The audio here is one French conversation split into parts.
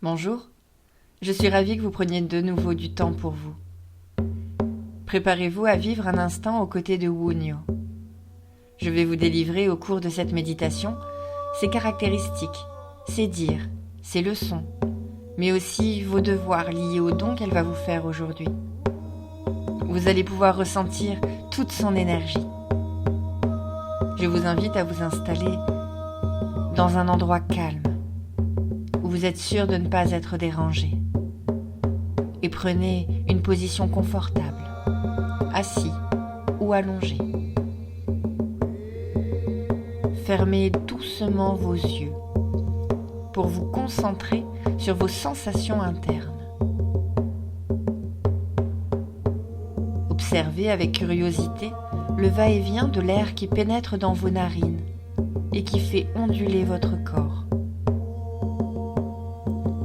Bonjour, je suis ravie que vous preniez de nouveau du temps pour vous. Préparez-vous à vivre un instant aux côtés de Wunyo. Je vais vous délivrer au cours de cette méditation ses caractéristiques, ses dires, ses leçons, mais aussi vos devoirs liés au don qu'elle va vous faire aujourd'hui. Vous allez pouvoir ressentir toute son énergie. Je vous invite à vous installer dans un endroit calme, où vous êtes sûr de ne pas être dérangé. Et prenez une position confortable, assis ou allongé. Fermez doucement vos yeux pour vous concentrer sur vos sensations internes. Observez avec curiosité le va-et-vient de l'air qui pénètre dans vos narines et qui fait onduler votre corps.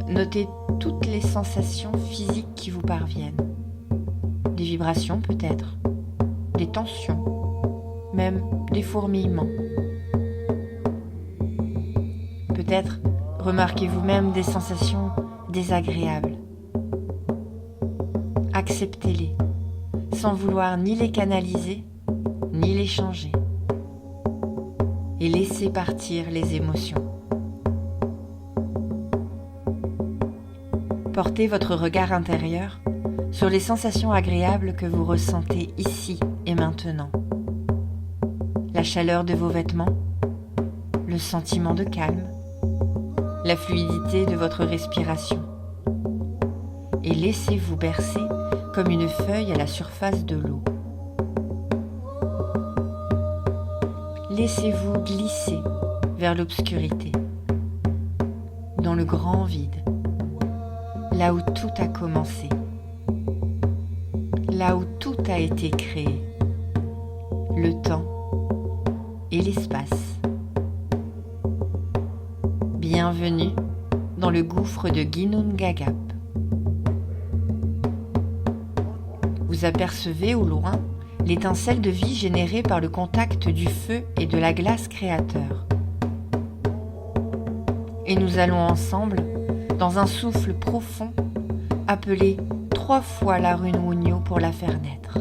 Notez toutes les sensations physiques qui vous parviennent. Des vibrations peut-être, des tensions, même des fourmillements. Peut-être remarquez-vous même des sensations désagréables. Acceptez-les, sans vouloir ni les canaliser, ni les changer. Et laissez partir les émotions. Portez votre regard intérieur sur les sensations agréables que vous ressentez ici et maintenant. La chaleur de vos vêtements, le sentiment de calme, la fluidité de votre respiration. Et laissez-vous bercer comme une feuille à la surface de l'eau. Laissez-vous glisser vers l'obscurité, dans le grand vide, là où tout a commencé, là où tout a été créé, le temps et l'espace. Bienvenue dans le gouffre de Ginnungagap. Vous apercevez au loin l'étincelle de vie générée par le contact du feu et de la glace créateur. Et nous allons ensemble, dans un souffle profond, appeler 3 fois la rune Wunyo pour la faire naître.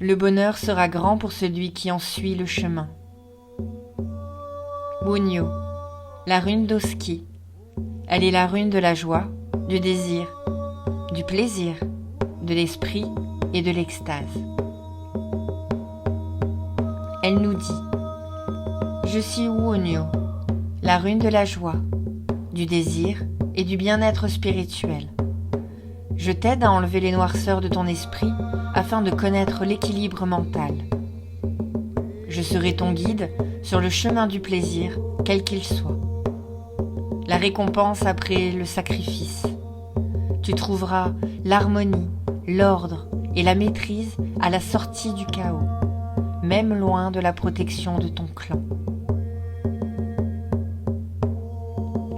Le bonheur sera grand pour celui qui en suit le chemin. Wunyo, la rune d'Oski. Elle est la rune de la joie, du désir, du plaisir, de l'esprit et de l'extase. Elle nous dit « Je suis Wunyo, la rune de la joie, du désir et du bien-être spirituel. Je t'aide à enlever les noirceurs de ton esprit afin de connaître l'équilibre mental. Je serai ton guide sur le chemin du plaisir, quel qu'il soit. La récompense après le sacrifice. Tu trouveras l'harmonie, l'ordre et la maîtrise à la sortie du chaos, même loin de la protection de ton clan.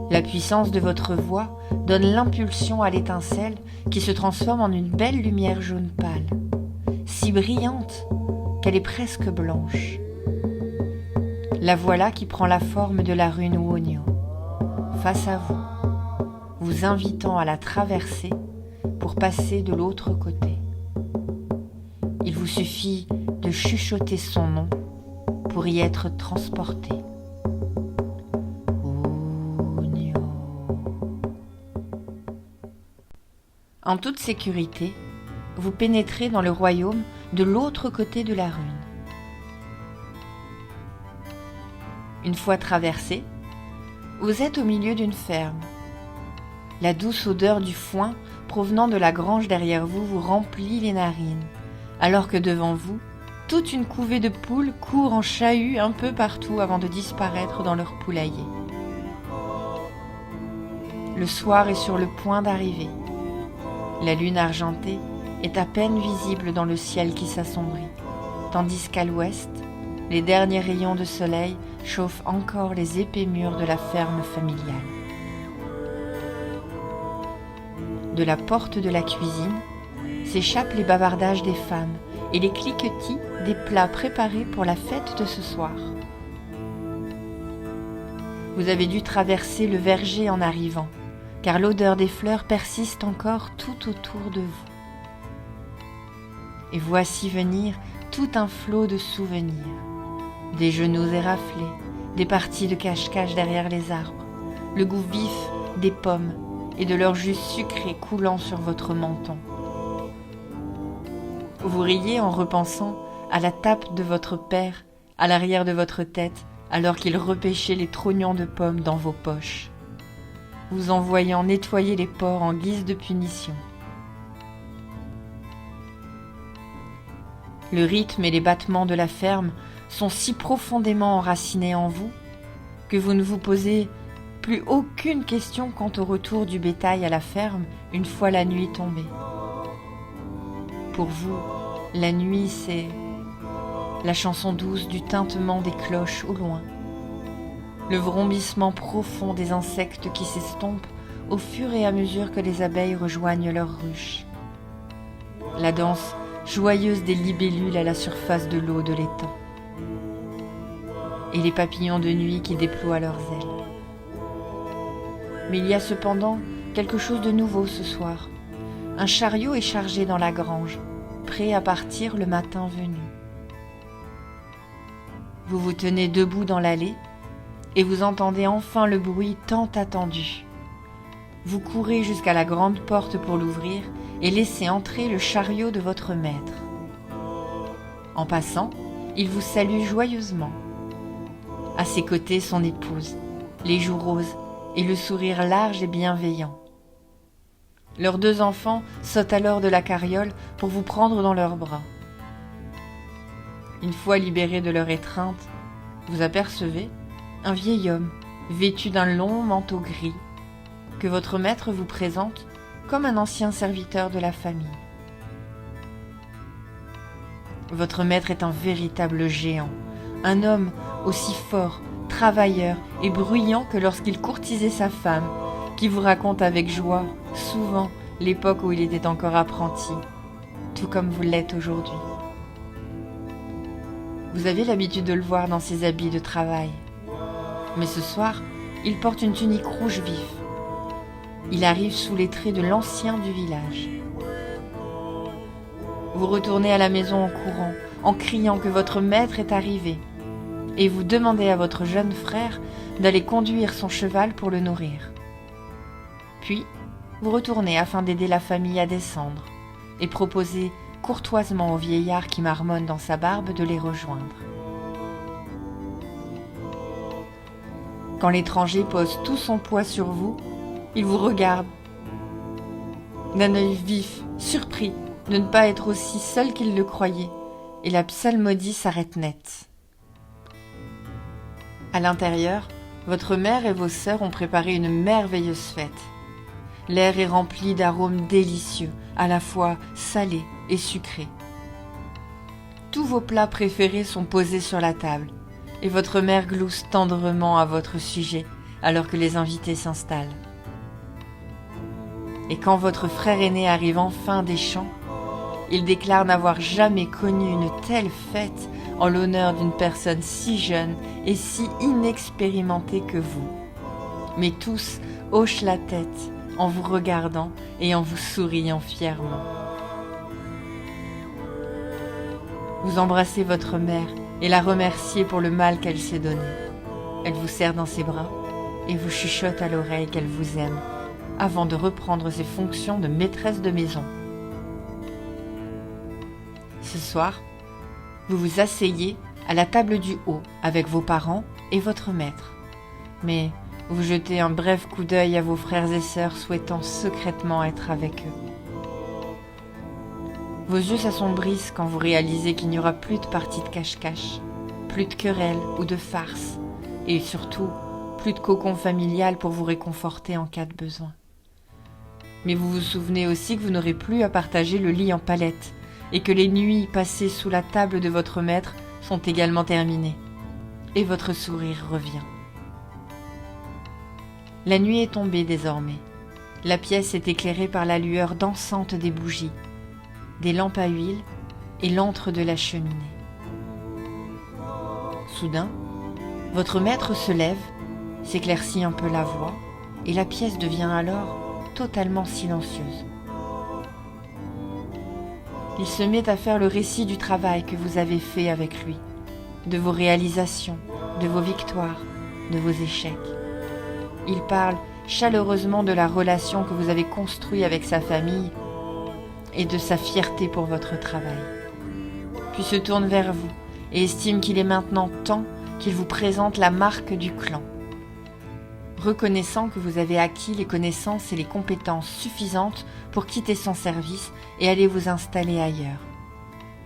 La puissance de votre voix donne l'impulsion à l'étincelle qui se transforme en une belle lumière jaune pâle, si brillante qu'elle est presque blanche. La voilà qui prend la forme de la rune Wunyo, face à vous, vous invitant à la traverser pour passer de l'autre côté. Il vous suffit de chuchoter son nom pour y être transporté. En toute sécurité, vous pénétrez dans le royaume de l'autre côté de la rune. Une fois traversé, vous êtes au milieu d'une ferme. La douce odeur du foin provenant de la grange derrière vous vous remplit les narines, alors que devant vous, toute une couvée de poules court en chahut un peu partout avant de disparaître dans leur poulailler. Le soir est sur le point d'arriver. La lune argentée est à peine visible dans le ciel qui s'assombrit, tandis qu'à l'ouest, les derniers rayons de soleil chauffent encore les épais murs de la ferme familiale. De la porte de la cuisine s'échappent les bavardages des femmes et les cliquetis des plats préparés pour la fête de ce soir. Vous avez dû traverser le verger en arrivant, car l'odeur des fleurs persiste encore tout autour de vous. Et voici venir tout un flot de souvenirs, des genoux éraflés, des parties de cache-cache derrière les arbres, le goût vif des pommes et de leur jus sucré coulant sur votre menton. Vous riez en repensant à la tape de votre père à l'arrière de votre tête alors qu'il repêchait les trognons de pommes dans vos poches, vous en voyant nettoyer les porcs en guise de punition. Le rythme et les battements de la ferme sont si profondément enracinés en vous que vous ne vous posez plus aucune question quant au retour du bétail à la ferme une fois la nuit tombée. Pour vous, la nuit, c'est la chanson douce du tintement des cloches au loin, le vrombissement profond des insectes qui s'estompent au fur et à mesure que les abeilles rejoignent leurs ruches, la danse joyeuse des libellules à la surface de l'eau de l'étang, et les papillons de nuit qui déploient leurs ailes. Mais il y a cependant quelque chose de nouveau ce soir. Un chariot est chargé dans la grange, prêt à partir le matin venu. Vous vous tenez debout dans l'allée et vous entendez enfin le bruit tant attendu. Vous courez jusqu'à la grande porte pour l'ouvrir et laisser entrer le chariot de votre maître. En passant, il vous salue joyeusement. À ses côtés, son épouse, les joues roses et le sourire large et bienveillant. Leurs 2 enfants sautent alors de la carriole pour vous prendre dans leurs bras. Une fois libérés de leur étreinte, vous apercevez un vieil homme vêtu d'un long manteau gris que votre maître vous présente comme un ancien serviteur de la famille. Votre maître est un véritable géant, un homme aussi fort, travailleur et bruyant que lorsqu'il courtisait sa femme, qui vous raconte avec joie, souvent, l'époque où il était encore apprenti, tout comme vous l'êtes aujourd'hui. Vous avez l'habitude de le voir dans ses habits de travail. Mais ce soir, il porte une tunique rouge vif. Il arrive sous les traits de l'ancien du village. Vous retournez à la maison en courant, en criant que votre maître est arrivé, et vous demandez à votre jeune frère d'aller conduire son cheval pour le nourrir. Puis, vous retournez afin d'aider la famille à descendre, et proposez courtoisement au vieillard qui marmonne dans sa barbe de les rejoindre. Quand l'étranger pose tout son poids sur vous, il vous regarde d'un œil vif, surpris de ne pas être aussi seul qu'il le croyait, et la psalmodie s'arrête net. À l'intérieur, votre mère et vos sœurs ont préparé une merveilleuse fête. L'air est rempli d'arômes délicieux, à la fois salés et sucrés. Tous vos plats préférés sont posés sur la table, et votre mère glousse tendrement à votre sujet, alors que les invités s'installent. Et quand votre frère aîné arrive enfin des champs, il déclare n'avoir jamais connu une telle fête en l'honneur d'une personne si jeune et si inexpérimentée que vous. Mais tous hochent la tête en vous regardant et en vous souriant fièrement. Vous embrassez votre mère et la remerciez pour le mal qu'elle s'est donné. Elle vous serre dans ses bras et vous chuchote à l'oreille qu'elle vous aime, avant de reprendre ses fonctions de maîtresse de maison. Ce soir, vous vous asseyez à la table du haut avec vos parents et votre maître. Mais Vous jetez un bref coup d'œil à vos frères et sœurs souhaitant secrètement être avec eux. Vos yeux s'assombrissent quand vous réalisez qu'il n'y aura plus de partie de cache-cache, plus de querelles ou de farces, et surtout plus de cocon familial pour vous réconforter en cas de besoin. Mais vous vous souvenez aussi que vous n'aurez plus à partager le lit en palette, et que les nuits passées sous la table de votre maître sont également terminées, et votre sourire revient. La nuit est tombée désormais. La pièce est éclairée par la lueur dansante des bougies, des lampes à huile et l'antre de la cheminée. Soudain, votre maître se lève, s'éclaircit un peu la voix, et la pièce devient alors totalement silencieuse. Il se met à faire le récit du travail que vous avez fait avec lui, de vos réalisations, de vos victoires, de vos échecs. Il parle chaleureusement de la relation que vous avez construite avec sa famille et de sa fierté pour votre travail. Puis se tourne vers vous et estime qu'il est maintenant temps qu'il vous présente la marque du clan. Reconnaissant que vous avez acquis les connaissances et les compétences suffisantes pour quitter son service et aller vous installer ailleurs,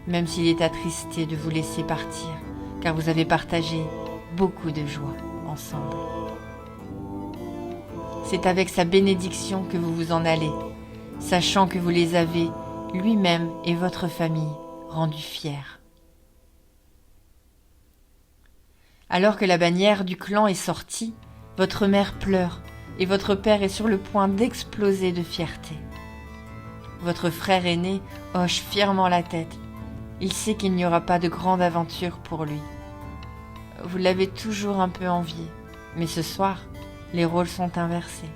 même s'il est attristé de vous laisser partir, car vous avez partagé beaucoup de joie ensemble. C'est avec sa bénédiction que vous vous en allez, sachant que vous les avez, lui-même et votre famille, rendus fiers. Alors que la bannière du clan est sortie, votre mère pleure et votre père est sur le point d'exploser de fierté. Votre frère aîné hoche fièrement la tête. Il sait qu'il n'y aura pas de grande aventure pour lui. Vous l'avez toujours un peu envié, mais ce soir, les rôles sont inversés.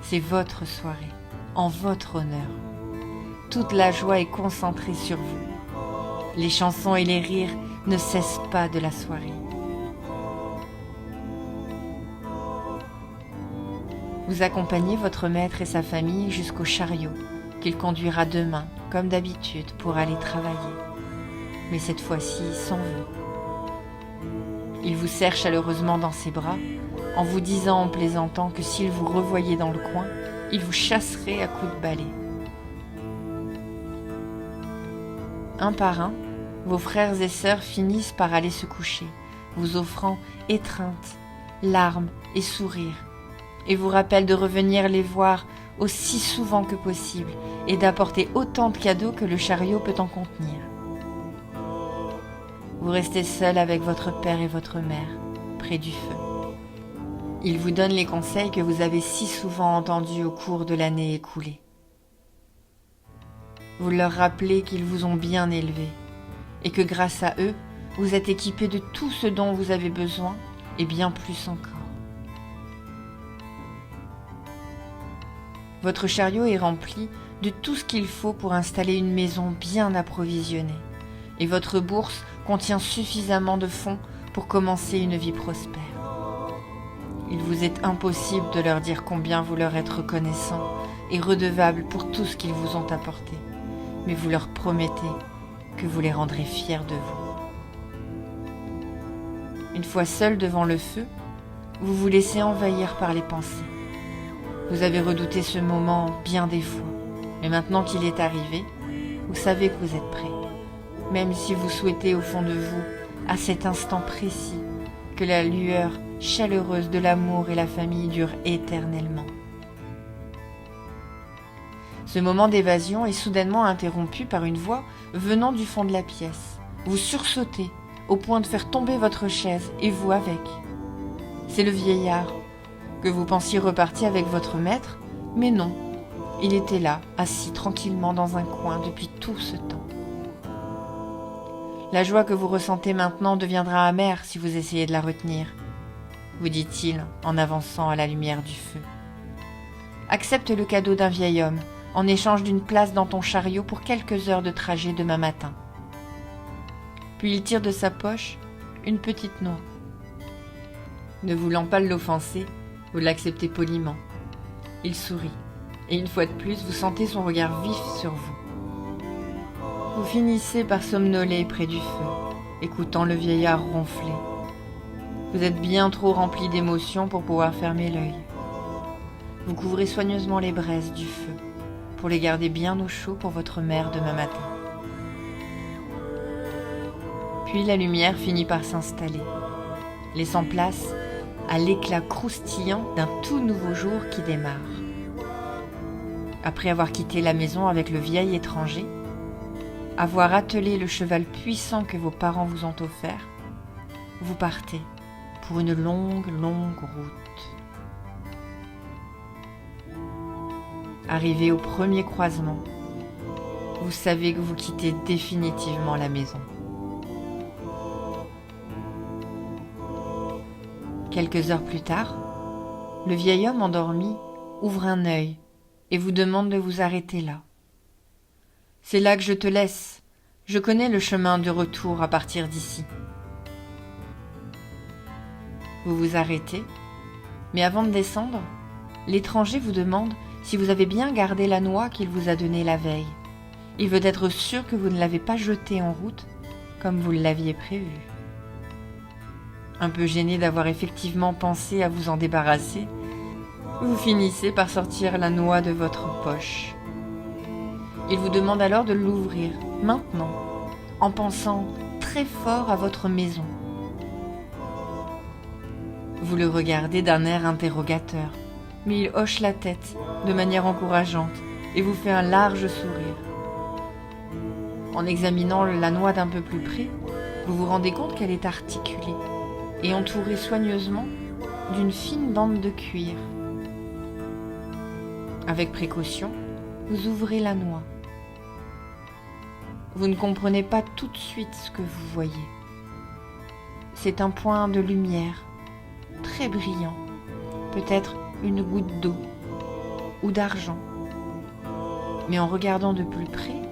C'est votre soirée, en votre honneur. Toute la joie est concentrée sur vous. Les chansons et les rires ne cessent pas de la soirée. Vous accompagnez votre maître et sa famille jusqu'au chariot qu'il conduira demain, comme d'habitude, pour aller travailler. Mais cette fois-ci sans vous. Il vous serre chaleureusement dans ses bras, en vous disant en plaisantant que s'il vous revoyait dans le coin, il vous chasserait à coups de balai. Un par un, vos frères et sœurs finissent par aller se coucher, vous offrant étreintes, larmes et sourires, et vous rappellent de revenir les voir aussi souvent que possible et d'apporter autant de cadeaux que le chariot peut en contenir. Vous restez seul avec votre père et votre mère, près du feu. Ils vous donnent les conseils que vous avez si souvent entendus au cours de l'année écoulée. Vous leur rappelez qu'ils vous ont bien élevé et que grâce à eux, vous êtes équipé de tout ce dont vous avez besoin et bien plus encore. Votre chariot est rempli de tout ce qu'il faut pour installer une maison bien approvisionnée et votre bourse contient suffisamment de fonds pour commencer une vie prospère. Il vous est impossible de leur dire combien vous leur êtes reconnaissant et redevable pour tout ce qu'ils vous ont apporté, mais vous leur promettez que vous les rendrez fiers de vous. Une fois seul devant le feu, vous vous laissez envahir par les pensées. Vous avez redouté ce moment bien des fois, mais maintenant qu'il est arrivé, vous savez que vous êtes prêt, même si vous souhaitez au fond de vous, à cet instant précis, que la lueur chaleureuse de l'amour et la famille dure éternellement. Ce moment d'évasion est soudainement interrompu par une voix venant du fond de la pièce. Vous sursautez, au point de faire tomber votre chaise, et vous avec. C'est le vieillard, que vous pensiez reparti avec votre maître, mais non, il était là, assis tranquillement dans un coin depuis tout ce temps. La joie que vous ressentez maintenant deviendra amère si vous essayez de la retenir, vous dit-il en avançant à la lumière du feu. Accepte le cadeau d'un vieil homme, en échange d'une place dans ton chariot pour quelques heures de trajet demain matin. Puis il tire de sa poche une petite noix. Ne voulant pas l'offenser, vous l'acceptez poliment. Il sourit, et une fois de plus, vous sentez son regard vif sur vous. Vous finissez par somnoler près du feu, écoutant le vieillard ronfler. Vous êtes bien trop rempli d'émotions pour pouvoir fermer l'œil. Vous couvrez soigneusement les braises du feu pour les garder bien au chaud pour votre mère demain matin. Puis la lumière finit par s'installer, laissant place à l'éclat croustillant d'un tout nouveau jour qui démarre. Après avoir quitté la maison avec le vieil étranger, avoir attelé le cheval puissant que vos parents vous ont offert, vous partez pour une longue route. Arrivé au premier croisement, vous savez que vous quittez définitivement la maison. Quelques heures plus tard, le vieil homme endormi ouvre un œil et vous demande de vous arrêter là. « C'est là que je te laisse. Je connais le chemin de retour à partir d'ici. » Vous vous arrêtez, mais avant de descendre, l'étranger vous demande si vous avez bien gardé la noix qu'il vous a donnée la veille. Il veut être sûr que vous ne l'avez pas jetée en route comme vous l'aviez prévu. Un peu gêné d'avoir effectivement pensé à vous en débarrasser, vous finissez par sortir la noix de votre poche. Il vous demande alors de l'ouvrir, maintenant, en pensant très fort à votre maison. Vous le regardez d'un air interrogateur, mais il hoche la tête de manière encourageante et vous fait un large sourire. En examinant la noix d'un peu plus près, vous vous rendez compte qu'elle est articulée et entourée soigneusement d'une fine bande de cuir. Avec précaution, vous ouvrez la noix. Vous ne comprenez pas tout de suite ce que vous voyez. C'est un point de lumière, très brillant, peut-être une goutte d'eau ou d'argent. Mais en regardant de plus près,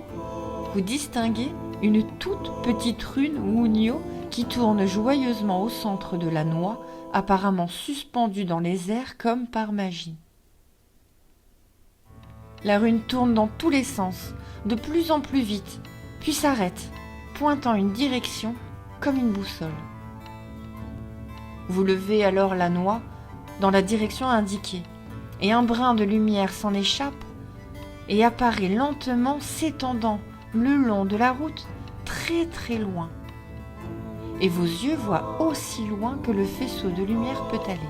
vous distinguez une toute petite rune Wunyo qui tourne joyeusement au centre de la noix, apparemment suspendue dans les airs comme par magie. La rune tourne dans tous les sens, de plus en plus vite, puis s'arrête, pointant une direction comme une boussole. Vous levez alors la noix dans la direction indiquée, et un brin de lumière s'en échappe et apparaît lentement s'étendant le long de la route très très loin. Et vos yeux voient aussi loin que le faisceau de lumière peut aller.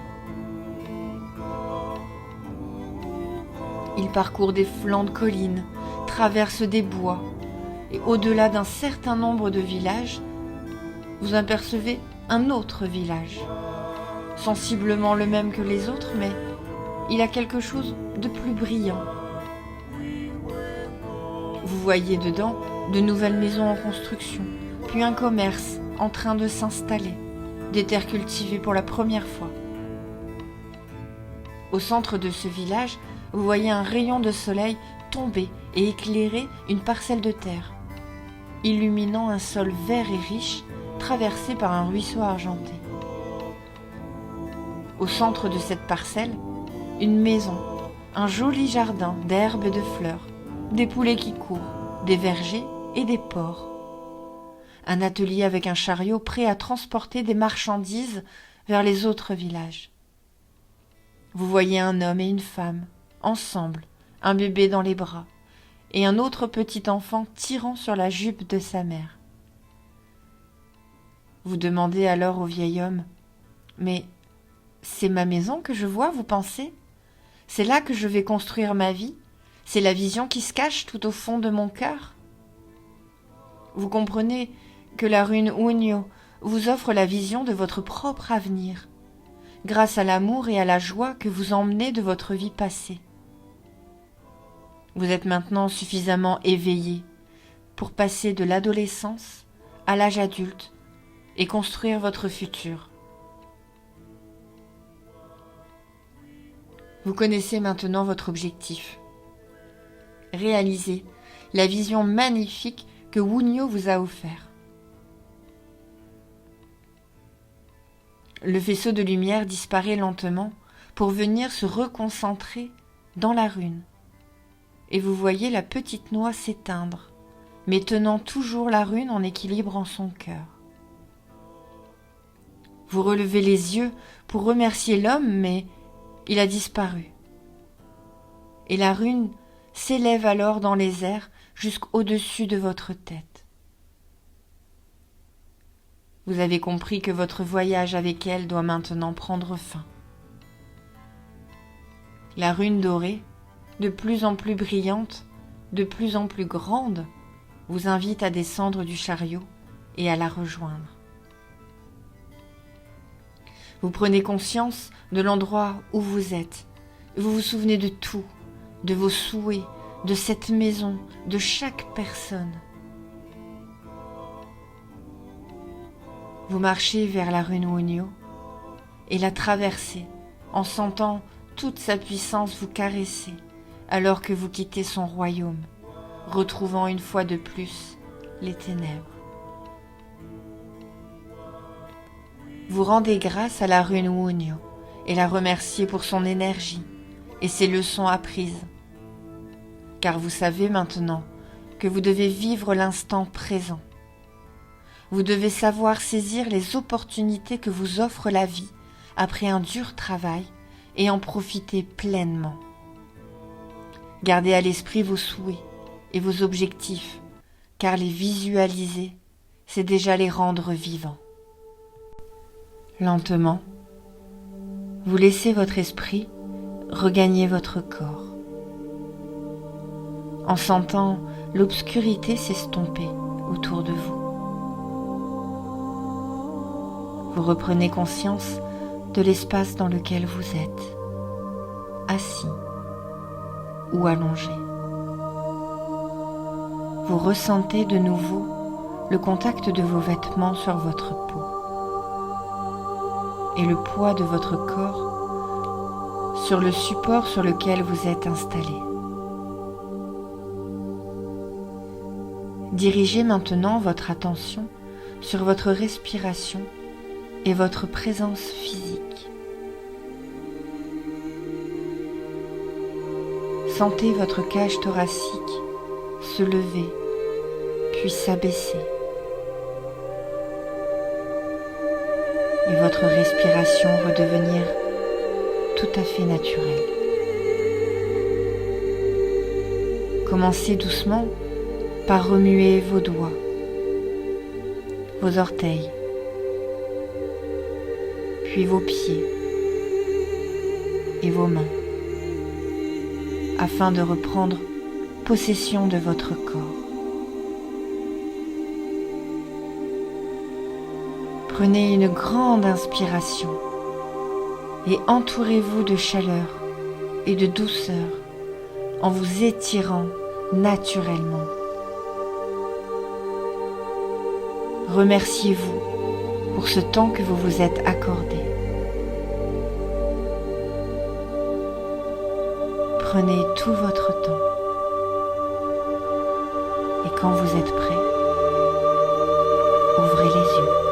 Il parcourt des flancs de collines, traverse des bois, et au-delà d'un certain nombre de villages, vous apercevez un autre village, sensiblement le même que les autres, mais il a quelque chose de plus brillant. Vous voyez dedans de nouvelles maisons en construction, puis un commerce en train de s'installer, des terres cultivées pour la première fois. Au centre de ce village, vous voyez un rayon de soleil tomber et éclairer une parcelle de terre, illuminant un sol vert et riche traversé par un ruisseau argenté. Au centre de cette parcelle, une maison, un joli jardin d'herbes et de fleurs, des poulets qui courent, des vergers et des porcs. Un atelier avec un chariot prêt à transporter des marchandises vers les autres villages. Vous voyez un homme et une femme, ensemble, un bébé dans les bras, et un autre petit enfant tirant sur la jupe de sa mère. Vous demandez alors au vieil homme, « Mais c'est ma maison que je vois, vous pensez ? C'est là que je vais construire ma vie ? C'est la vision qui se cache tout au fond de mon cœur ?» Vous comprenez que la rune Wunyo vous offre la vision de votre propre avenir, grâce à l'amour et à la joie que vous emmenez de votre vie passée. Vous êtes maintenant suffisamment éveillé pour passer de l'adolescence à l'âge adulte et construire votre futur. Vous connaissez maintenant votre objectif. Réaliser la vision magnifique que Wunyo vous a offert. Le faisceau de lumière disparaît lentement pour venir se reconcentrer dans la rune. Et vous voyez la petite noix s'éteindre, mais tenant toujours la rune en équilibre en son cœur. Vous relevez les yeux pour remercier l'homme, mais il a disparu. Et la rune s'élève alors dans les airs jusqu'au-dessus de votre tête. Vous avez compris que votre voyage avec elle doit maintenant prendre fin. La rune dorée, de plus en plus brillante, de plus en plus grande, vous invite à descendre du chariot et à la rejoindre. Vous prenez conscience de l'endroit où vous êtes. Vous vous souvenez de tout, de vos souhaits, de cette maison, de chaque personne. Vous marchez vers la rune Wunyo et la traversez en sentant toute sa puissance vous caresser alors que vous quittez son royaume, retrouvant une fois de plus les ténèbres. Vous rendez grâce à la rune Wunyo et la remerciez pour son énergie et ses leçons apprises. Car vous savez maintenant que vous devez vivre l'instant présent. Vous devez savoir saisir les opportunités que vous offre la vie après un dur travail et en profiter pleinement. Gardez à l'esprit vos souhaits et vos objectifs, car les visualiser, c'est déjà les rendre vivants. Lentement, vous laissez votre esprit regagner votre corps, en sentant l'obscurité s'estomper autour de vous. Vous reprenez conscience de l'espace dans lequel vous êtes, assis ou allongé. Vous ressentez de nouveau le contact de vos vêtements sur votre peau et le poids de votre corps sur le support sur lequel vous êtes installé. Dirigez maintenant votre attention sur votre respiration et votre présence physique. Sentez votre cage thoracique se lever, puis s'abaisser. Et votre respiration redevenir tout à fait naturelle. Commencez doucement par remuer vos doigts, vos orteils, puis vos pieds et vos mains, afin de reprendre possession de votre corps. Prenez une grande inspiration et entourez-vous de chaleur et de douceur en vous étirant naturellement. Remerciez-vous pour ce temps que vous vous êtes accordé. Prenez tout votre temps. Et quand vous êtes prêt, ouvrez les yeux.